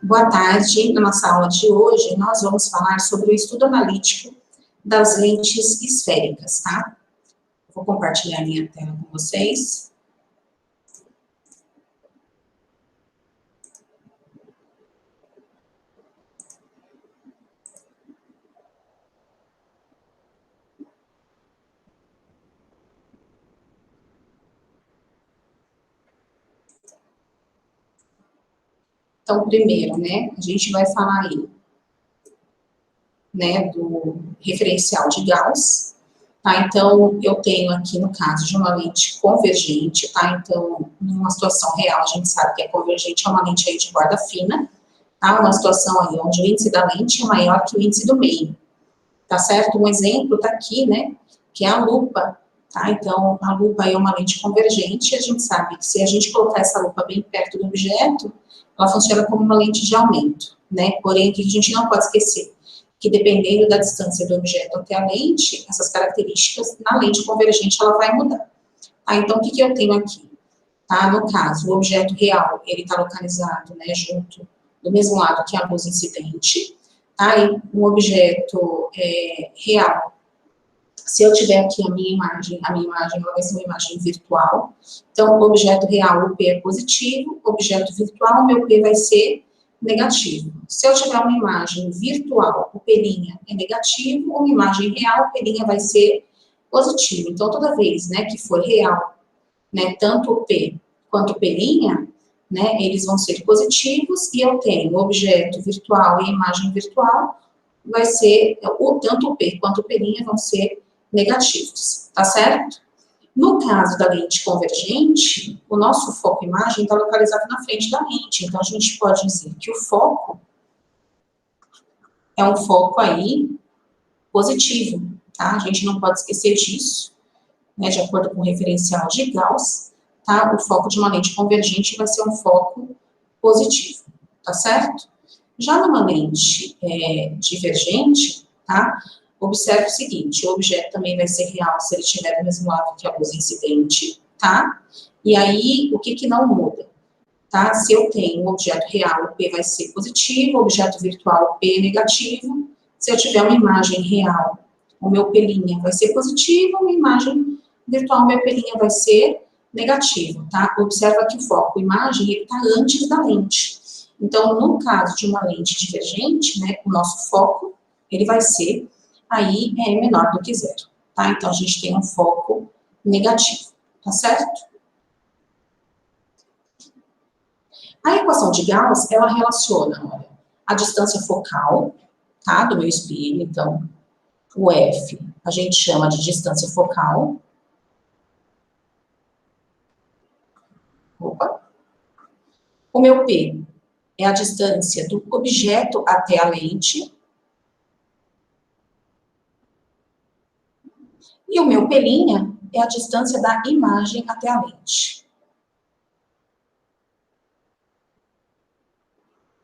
Boa tarde. Na nossa aula de hoje, nós vamos falar sobre o estudo analítico das lentes esféricas, tá? Vou compartilhar minha tela com vocês. Então, primeiro, né, a gente vai falar aí, né, do referencial de Gauss, tá? Então, eu tenho aqui, no caso de uma lente convergente, tá? Então, numa situação real, a gente sabe que a convergente é uma lente aí de borda fina, tá? Uma situação aí onde o índice da lente é maior que o índice do meio, tá certo? Um exemplo tá aqui, né, que é a lupa, tá? Então, a lupa é uma lente convergente, a gente sabe que se a gente colocar essa lupa bem perto do objeto, ela funciona como uma lente de aumento, né? Porém, que a gente não pode esquecer que dependendo da distância do objeto até a lente, essas características na lente convergente ela vai mudar. Tá? Então, o que eu tenho aqui? Tá? No caso, o objeto real, ele está localizado, né, junto, do mesmo lado que a luz incidente, tá? E um objeto real, se eu tiver aqui a minha imagem ela vai ser uma imagem virtual. Então, o objeto real, o P é positivo, objeto virtual, meu P vai ser negativo. Se eu tiver uma imagem virtual, o P' é negativo, uma imagem real, o P' vai ser positivo. Então, toda vez, né, que for real, né, tanto o P quanto o P', né, eles vão ser positivos, e eu tenho o objeto virtual e a imagem virtual, vai ser, tanto o P quanto o P' vão ser negativos, tá certo? No caso da lente convergente, o nosso foco imagem está localizado na frente da lente, então a gente pode dizer que o foco é um foco aí positivo, tá? A gente não pode esquecer disso, né? De acordo com o referencial de Gauss, tá? O foco de uma lente convergente vai ser um foco positivo, tá certo? Já numa lente divergente, tá? Observe o seguinte, o objeto também vai ser real se ele estiver do mesmo lado que a luz incidente, tá? E aí, o que não muda? Tá? Se eu tenho um objeto real, o P vai ser positivo, objeto virtual, o P é negativo. Se eu tiver uma imagem real, o meu P' vai ser positivo, uma imagem virtual, o meu P' vai ser negativo, tá? Observa que o foco imagem, ele está antes da lente. Então, no caso de uma lente divergente, né, o nosso foco, ele vai ser aí menor do que zero, tá? Então, a gente tem um foco negativo, tá certo? A equação de Gauss, ela relaciona, olha, a distância focal, tá, do meu espelho, então, o F, a gente chama de distância focal. Opa. O meu P é a distância do objeto até a lente. E o meu P' é a distância da imagem até a lente.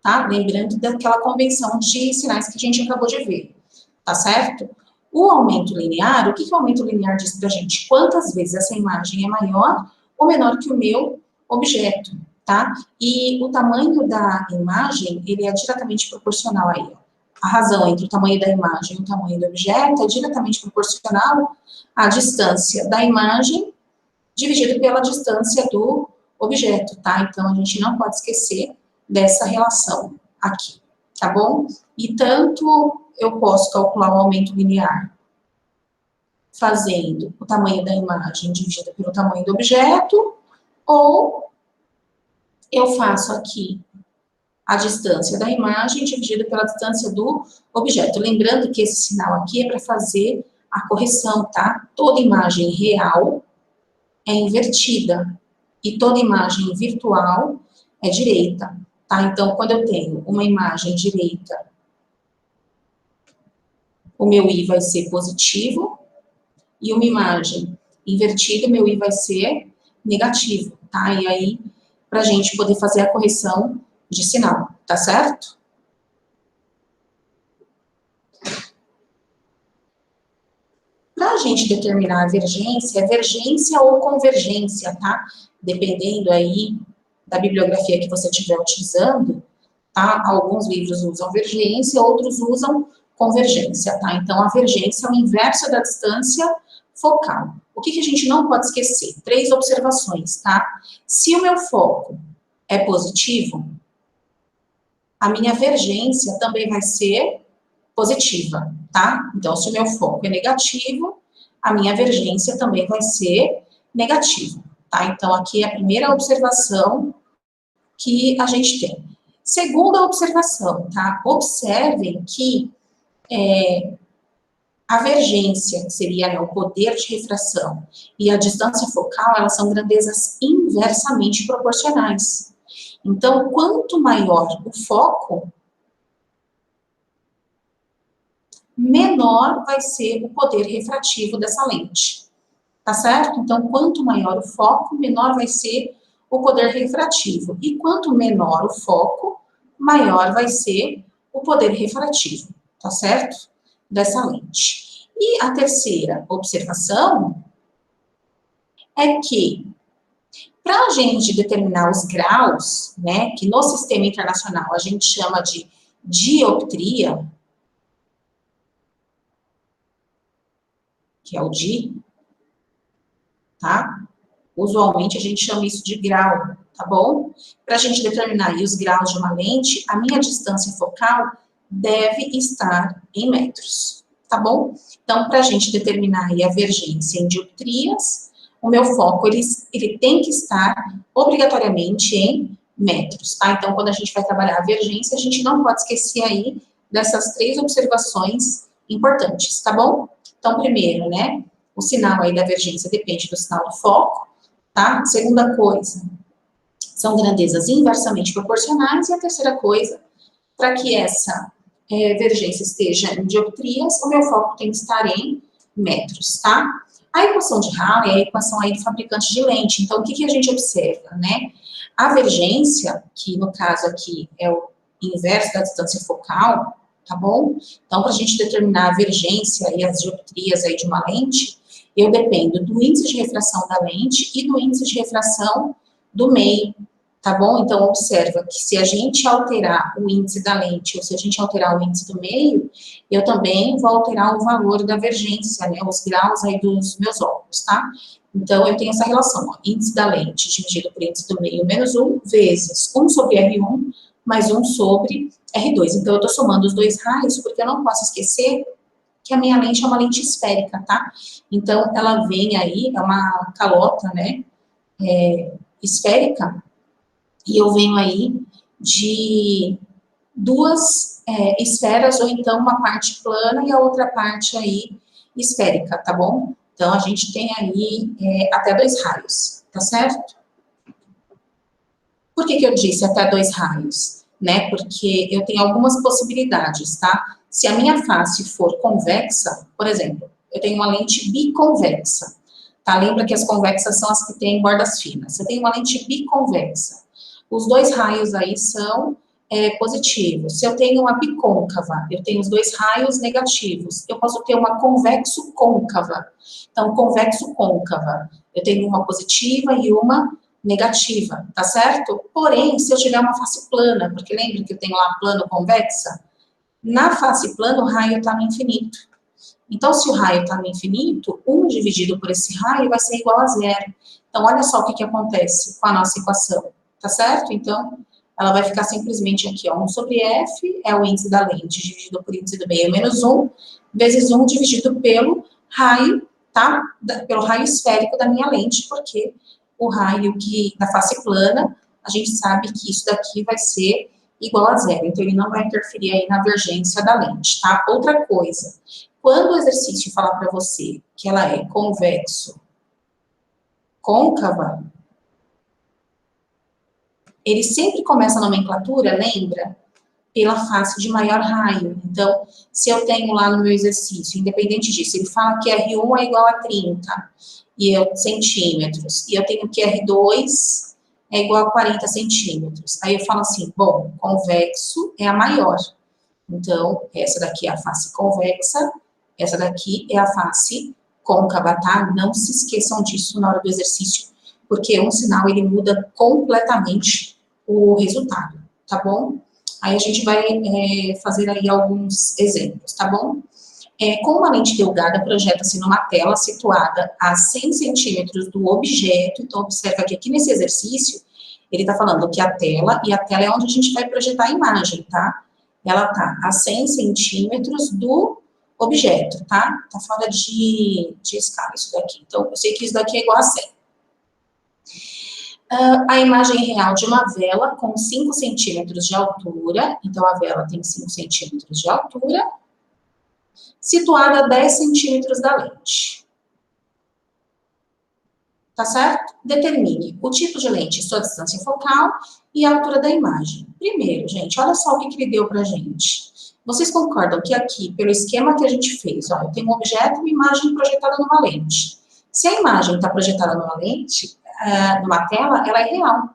Tá? Lembrando daquela convenção de sinais que a gente acabou de ver, tá certo? O aumento linear, o que o aumento linear diz pra gente? Quantas vezes essa imagem é maior ou menor que o meu objeto, tá? E o tamanho da imagem, ele é diretamente proporcional aí, ó. A razão entre o tamanho da imagem e o tamanho do objeto é diretamente proporcional à distância da imagem dividido pela distância do objeto, tá? Então, a gente não pode esquecer dessa relação aqui, tá bom? E tanto eu posso calcular o aumento linear fazendo o tamanho da imagem dividido pelo tamanho do objeto, ou eu faço aqui a distância da imagem dividida pela distância do objeto. Lembrando que esse sinal aqui é para fazer a correção, tá? Toda imagem real é invertida e toda imagem virtual é direita, tá? Então, quando eu tenho uma imagem direita, o meu I vai ser positivo, e uma imagem invertida, meu I vai ser negativo, tá? E aí, pra gente poder fazer a correção de sinal, tá certo? Para a gente determinar a vergência, é vergência ou convergência, tá? Dependendo aí da bibliografia que você estiver utilizando, tá? Alguns livros usam vergência, outros usam convergência, tá? Então, a vergência é o inverso da distância focal. O que a gente não pode esquecer? 3 observações, tá? Se o meu foco é positivo, a minha vergência também vai ser positiva, tá? Então, se o meu foco é negativo, a minha vergência também vai ser negativa, tá? Então, aqui é a primeira observação que a gente tem. Segunda observação, tá? Observem que a vergência, que seria, né, o poder de refração, e a distância focal, elas são grandezas inversamente proporcionais. Então, quanto maior o foco, menor vai ser o poder refrativo dessa lente. Tá certo? Então, quanto maior o foco, menor vai ser o poder refrativo. E quanto menor o foco, maior vai ser o poder refrativo. Tá certo? Dessa lente. E a terceira observação é que, para a gente determinar os graus, né, que no sistema internacional a gente chama de dioptria, que é o di, tá? Usualmente a gente chama isso de grau, tá bom? Para a gente determinar aí os graus de uma lente, a minha distância focal deve estar em metros, tá bom? Então, para a gente determinar aí a vergência em dioptrias, o meu foco, ele tem que estar obrigatoriamente em metros, tá? Então, quando a gente vai trabalhar a vergência, a gente não pode esquecer aí dessas 3 observações importantes, tá bom? Então, primeiro, né, o sinal aí da vergência depende do sinal do foco, tá? Segunda coisa, são grandezas inversamente proporcionais. E a terceira coisa, para que essa vergência esteja em dioptrias, o meu foco tem que estar em metros, tá? A equação de Halley é a equação aí do fabricante de lente. Então, o que a gente observa, né? A vergência, que no caso aqui é o inverso da distância focal, tá bom? Então, para a gente determinar a vergência e as dioptrias aí de uma lente, eu dependo do índice de refração da lente e do índice de refração do meio, tá bom? Então, observa que se a gente alterar o índice da lente ou se a gente alterar o índice do meio, eu também vou alterar o valor da vergência, né? Os graus aí dos meus óculos, tá? Então, eu tenho essa relação, ó, índice da lente dividido por índice do meio menos 1 vezes 1 sobre R1 mais 1 sobre R2. Então, eu tô somando os 2 raios porque eu não posso esquecer que a minha lente é uma lente esférica, tá? Então, ela vem aí, é uma calota, né, esférica, e eu venho aí de 2 esferas, ou então uma parte plana e a outra parte aí esférica, tá bom? Então, a gente tem aí até 2 raios, tá certo? Por que eu disse até 2 raios? Né? Porque eu tenho algumas possibilidades, tá? Se a minha face for convexa, por exemplo, eu tenho uma lente biconvexa, tá? Lembra que as convexas são as que têm bordas finas. Eu tenho uma lente biconvexa. Os 2 raios aí são positivos. Se eu tenho uma bicôncava, eu tenho os 2 raios negativos. Eu posso ter uma convexo-côncava. Então, convexo-côncava, eu tenho uma positiva e uma negativa, tá certo? Porém, se eu tiver uma face plana, porque lembra que eu tenho lá plano convexa? Na face plana, o raio está no infinito. Então, se o raio está no infinito, 1 dividido por esse raio vai ser igual a 0. Então, olha só o que acontece com a nossa equação, tá certo? Então, ela vai ficar simplesmente aqui, ó, 1 sobre F é o índice da lente, dividido por índice do meio, menos 1, vezes 1 dividido pelo raio, tá? Pelo raio esférico da minha lente, porque o raio que da face plana, a gente sabe que isso daqui vai ser igual a 0, então ele não vai interferir aí na vergência da lente, tá? Outra coisa, quando o exercício falar para você que ela é convexo, côncava, ele sempre começa a nomenclatura, lembra? Pela face de maior raio. Então, se eu tenho lá no meu exercício, independente disso, ele fala que R1 é igual a 30 centímetros, e eu tenho que R2 é igual a 40 centímetros. Aí eu falo assim, bom, convexo é a maior. Então, essa daqui é a face convexa, essa daqui é a face côncava, tá? Não se esqueçam disso na hora do exercício, porque um sinal, ele muda completamente o resultado, tá bom? Aí a gente vai fazer aí alguns exemplos, tá bom? Com uma lente delgada, projeta-se numa tela situada a 100 centímetros do objeto. Então, observa que aqui nesse exercício, ele está falando que a tela é onde a gente vai projetar a imagem, tá? Ela está a 100 centímetros do objeto, tá? Tá fora de escala isso daqui. Então, eu sei que isso daqui é igual a 100. A imagem real de uma vela com 5 centímetros de altura. Então, a vela tem 5 centímetros de altura, situada a 10 centímetros da lente. Tá certo? Determine o tipo de lente, sua distância focal e a altura da imagem. Primeiro, gente, olha só o que ele deu pra gente. Vocês concordam que aqui, pelo esquema que a gente fez, ó, eu tenho um objeto e uma imagem projetada numa lente. Se a imagem está projetada numa lente, numa tela, ela é real.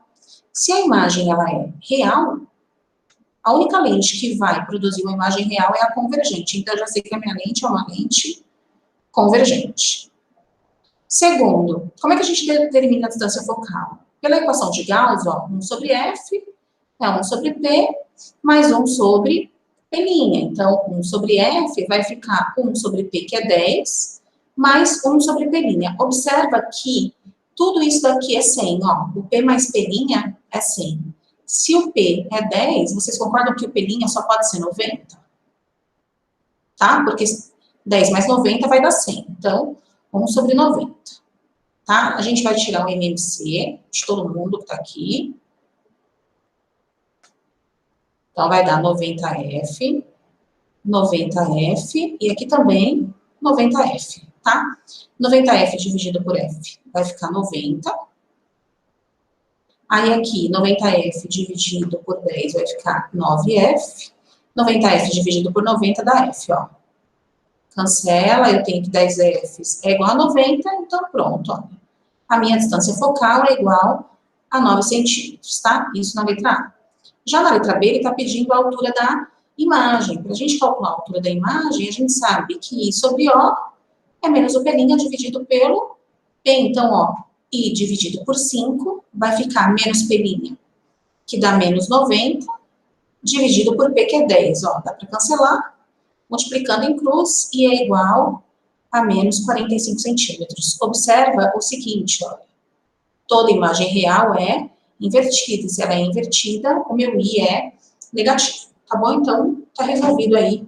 Se a imagem ela é real, a única lente que vai produzir uma imagem real é a convergente. Então, eu já sei que a minha lente é uma lente convergente. Segundo, como é que a gente determina a distância focal? Pela equação de Gauss, ó, 1 sobre F é 1 sobre P, mais 1 sobre P'. Então, 1 sobre F vai ficar 1 sobre P, que é 10, mais 1 sobre P'. Observa que tudo isso daqui é 100, ó. O P mais P' é 100. Se o P é 10, vocês concordam que o P' só pode ser 90? Tá? Porque 10 mais 90 vai dar 100. Então, 1 sobre 90. Tá? A gente vai tirar o MMC de todo mundo que tá aqui. Então, vai dar 90F, 90F, e aqui também 90F, tá? 90F dividido por F vai ficar 90. Aí aqui, 90F dividido por 10 vai ficar 9F. 90F dividido por 90 dá F, ó. Cancela, eu tenho que 10 Fs é igual a 90, então pronto, ó. A minha distância focal é igual a 9 centímetros, tá? Isso na letra A. Já na letra B, ele está pedindo a altura da imagem. Para a gente calcular a altura da imagem, a gente sabe que I sobre O é menos o P' dividido pelo P. Então, ó, I dividido por 5 vai ficar menos P', que dá menos 90, dividido por P, que é 10. Ó, dá para cancelar, multiplicando em cruz, e é igual a menos 45 centímetros. Observa o seguinte, ó, toda imagem real é invertida. Se ela é invertida, o meu I é negativo. Tá bom? Então, tá resolvido aí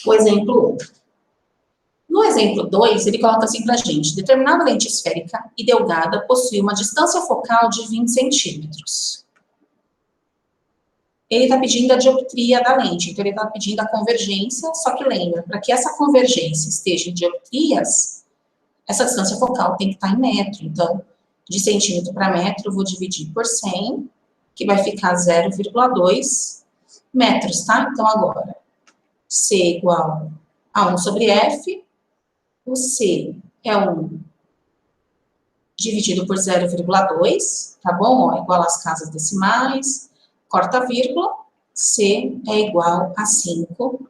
o exemplo 1. No exemplo 2, ele coloca assim pra gente: determinada lente esférica e delgada possui uma distância focal de 20 centímetros. Ele está pedindo a dioptria da lente, então ele está pedindo a convergência, só que lembra, para que essa convergência esteja em dioptrias, essa distância focal tem que estar em metro. Então, de centímetro para metro, eu vou dividir por 100, que vai ficar 0,2 metros, tá? Então, agora, C igual a 1 sobre F, o C é 1 dividido por 0,2, tá bom? Ó, igual às casas decimais, corta a vírgula, C é igual a 5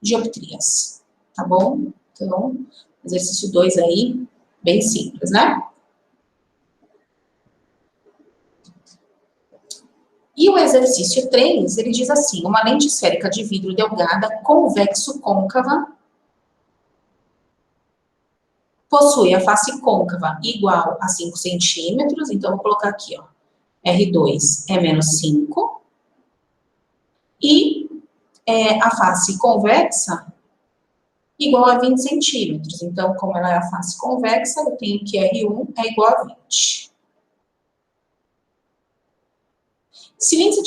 dioptrias, tá bom? Então, exercício 2 aí, bem simples, né? E o exercício 3, ele diz assim: uma lente esférica de vidro delgada, convexo-côncava, possui a face côncava igual a 5 centímetros, então, vou colocar aqui, ó, R2 é menos 5, e a face convexa igual a 20 centímetros. Então, como ela é a face convexa, eu tenho que R1 é igual a 20. Se o índice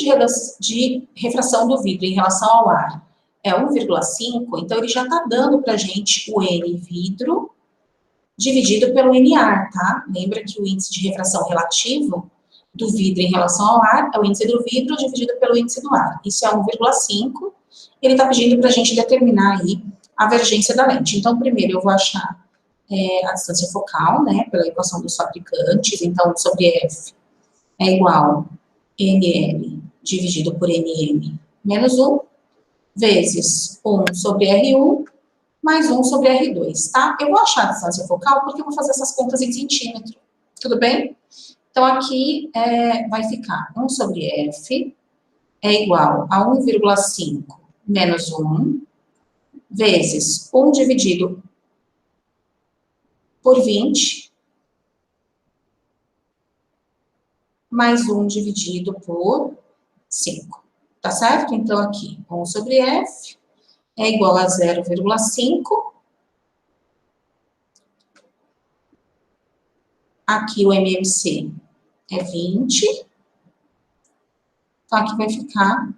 de refração do vidro em relação ao ar é 1,5, então ele já está dando para a gente o N vidro dividido pelo N ar, tá? Lembra que o índice de refração relativo do vidro em relação ao ar é o índice do vidro dividido pelo índice do ar. Isso é 1,5. Ele está pedindo para a gente determinar aí a vergência da lente. Então, primeiro eu vou achar a distância focal, né, pela equação dos fabricantes. Então, sobre F é igual a NL dividido por NM menos 1, vezes 1 sobre R1, mais 1 sobre R2, tá? Eu vou achar a distância focal porque eu vou fazer essas contas em centímetro, tudo bem? Então, aqui vai ficar 1 sobre F é igual a 1,5 menos 1, vezes 1 dividido por 20, mais 1 dividido por 5. Tá certo? Então, aqui, 1 sobre F é igual a 0,5. Aqui o MMC é 20. Então, aqui vai ficar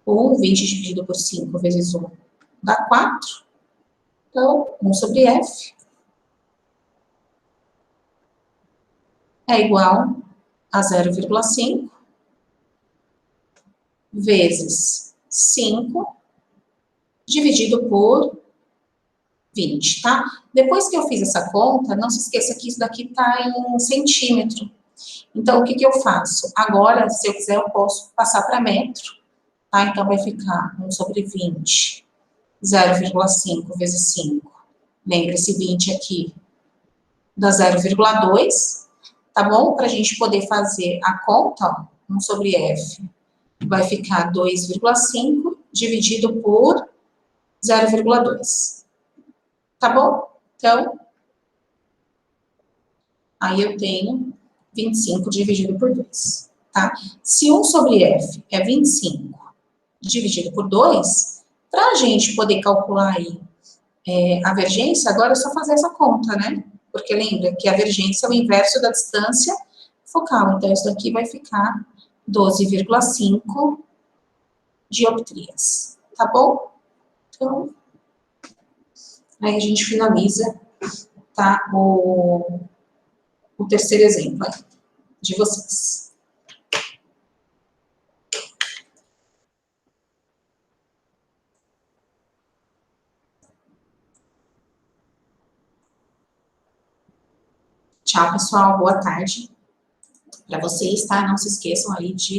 20 dividido por 5 vezes 1 dá 4. Então, 1 sobre F é igual a 0,5 vezes 5 dividido por 20, tá? Depois que eu fiz essa conta, não se esqueça que isso daqui tá em centímetro. Então, o que que eu faço? Agora, se eu quiser, eu posso passar para metro, tá? Então, vai ficar 1 sobre 20, 0,5 vezes 5. Lembre-se, 20 aqui dá 0,2, tá bom? Para a gente poder fazer a conta, ó, 1 sobre F vai ficar 2,5 dividido por 0,2. Tá bom? Então, aí eu tenho 25 dividido por 2, tá? Se 1 sobre F é 25 dividido por 2, para a gente poder calcular aí a vergência, agora é só fazer essa conta, né? Porque lembra que a vergência é o inverso da distância focal. Então, isso daqui vai ficar 12,5 dioptrias, tá bom? Então, aí a gente finaliza, tá? O terceiro exemplo aí, de vocês. Tchau, pessoal. Boa tarde para vocês, tá? Não se esqueçam aí de